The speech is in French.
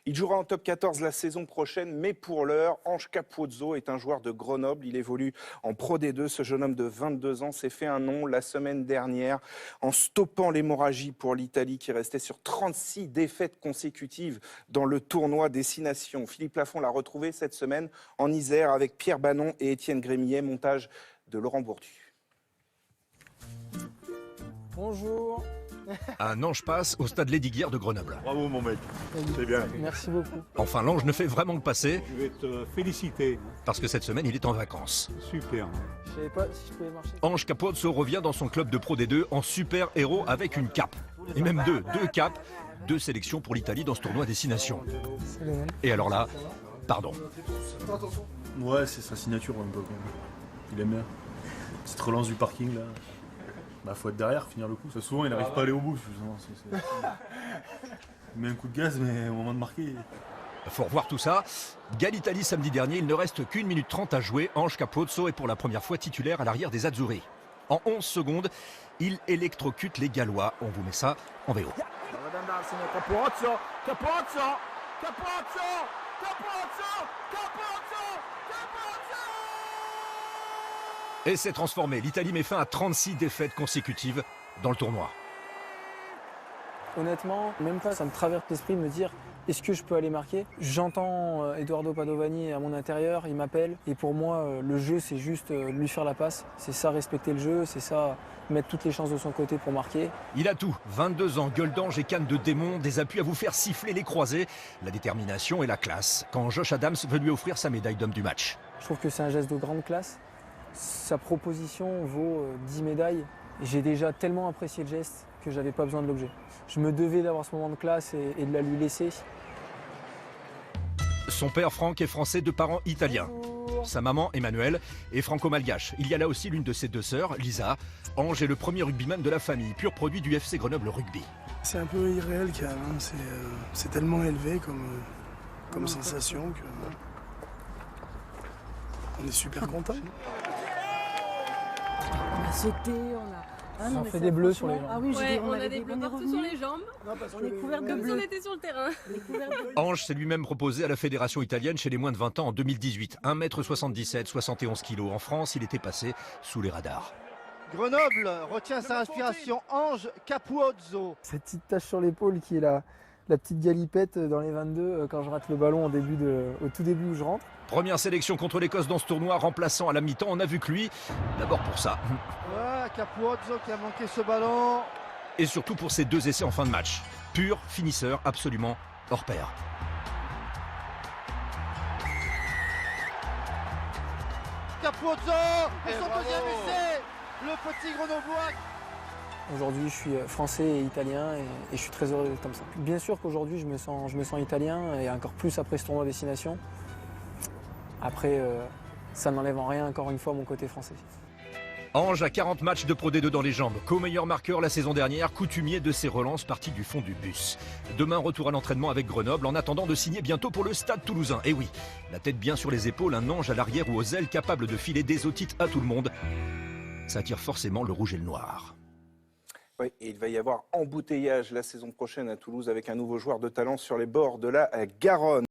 Il jouera en top 14 la saison prochaine, mais pour l'heure, Ange Capozzo est un joueur de Grenoble. Il évolue en Pro D2. Ce jeune homme de 22 ans s'est fait un nom la semaine dernière en stoppant l'hémorragie pour l'Italie qui restait sur 36 défaites consécutives dans le tournoi des 6 nations. Philippe Lafont l'a retrouvé cette semaine en Isère avec Pierre Bannon et Étienne Grémillet, montage de Laurent Bourdu. Bonjour. Un ange passe au stade Lesdiguières de Grenoble. Bravo mon mec, c'est bien. Merci beaucoup. Enfin, l'ange ne fait vraiment que passer, Je vais te féliciter. parce que cette semaine, il est en vacances. Super. Je savais pas si je pouvais marcher. Ange Capozzo revient dans son club de Pro D2 en super héros avec une cape. Et même deux capes, 2 sélections pour l'Italie dans ce tournoi des 6 nations. C'est Lionel. Et alors là, pardon. Ouais, c'est sa signature un peu. Il aime bien. Petite relance du parking là. Bah faut être derrière, finir le coup. Ça, souvent il n'arrive pas à aller au bout. Il met un coup de gaz, mais au moment de marquer. Faut revoir tout ça. Galles-Italie samedi dernier, il ne reste qu'1 minute 30 à jouer. Ange Capozzo est pour la première fois titulaire à l'arrière des Azzurri. En 11 secondes, il électrocute les Gallois. On vous met ça en VO. Capozzo, Capozzo, Capozzo, Capozzo, Capozzo, Capozzo. Et c'est transformé. L'Italie met fin à 36 défaites consécutives dans le tournoi. Honnêtement, même pas, ça me traverse l'esprit de me dire est-ce que je peux aller marquer. J'entends Edoardo Padovani à mon intérieur, il m'appelle. Et pour moi, le jeu, c'est juste lui faire la passe. C'est ça, respecter le jeu, c'est ça, mettre toutes les chances de son côté pour marquer. Il a tout. 22 ans, gueule d'ange et canne de démon, des appuis à vous faire siffler les croisés, la détermination et la classe. Quand Josh Adams veut lui offrir sa médaille d'homme du match. Je trouve que c'est un geste de grande classe. Sa proposition vaut 10 médailles. J'ai déjà tellement apprécié le geste que j'avais pas besoin de l'objet. Je me devais d'avoir ce moment de classe et de la lui laisser. Son père Franck est français de parents italiens. Sa maman Emmanuelle est franco-malgache. Il y a là aussi l'une de ses 2 sœurs, Lisa. Ange est le premier rugbyman de la famille, pur produit du FC Grenoble Rugby. C'est un peu irréel quand même, hein. C'est tellement élevé comme sensation que on est super content. On a sauté, on a... Ah Ça mais fait ça, des bleus sur les franchement, jambes. Ah oui, Ouais, on on avait a des bleus on est partout revenus, sur les jambes, on est couverts de comme si bleus. on était sur le terrain. On est couverts de bleus. Ange s'est lui-même proposé à la fédération italienne chez les moins de 20 ans en 2018. 1m77, 71 kg. En France, il était passé sous les radars. Grenoble retient sa inspiration. Ange Capozzo. Cette petite tache sur l'épaule qui est la petite galipette dans les 22 quand je rate le ballon au tout début où je rentre. Première sélection contre l'Écosse dans ce tournoi, remplaçant à la mi-temps. On a vu que lui, d'abord pour ça, Ouais, Capozzo qui a manqué ce ballon. et surtout pour ses 2 essais en fin de match. Pur finisseur, absolument hors pair. Capozzo et son deuxième essai. Le petit Grenoblois. Aujourd'hui, je suis français et italien et je suis très heureux d'être comme ça. Bien sûr qu'aujourd'hui, je me sens italien et encore plus après ce tournoi Destination. Après, ça n'enlève en rien, encore une fois, mon côté français. Ange a 40 matchs de Pro D2 dans les jambes. Co-meilleur marqueur la saison dernière, coutumier de ses relances parties du fond du bus. Demain, retour à l'entraînement avec Grenoble en attendant de signer bientôt pour le Stade Toulousain. Et oui, la tête bien sur les épaules, un ange à l'arrière ou aux ailes capable de filer des otites à tout le monde. Ça attire forcément le rouge et le noir. Oui, et il va y avoir embouteillage la saison prochaine à Toulouse avec un nouveau joueur de talent sur les bords de la Garonne.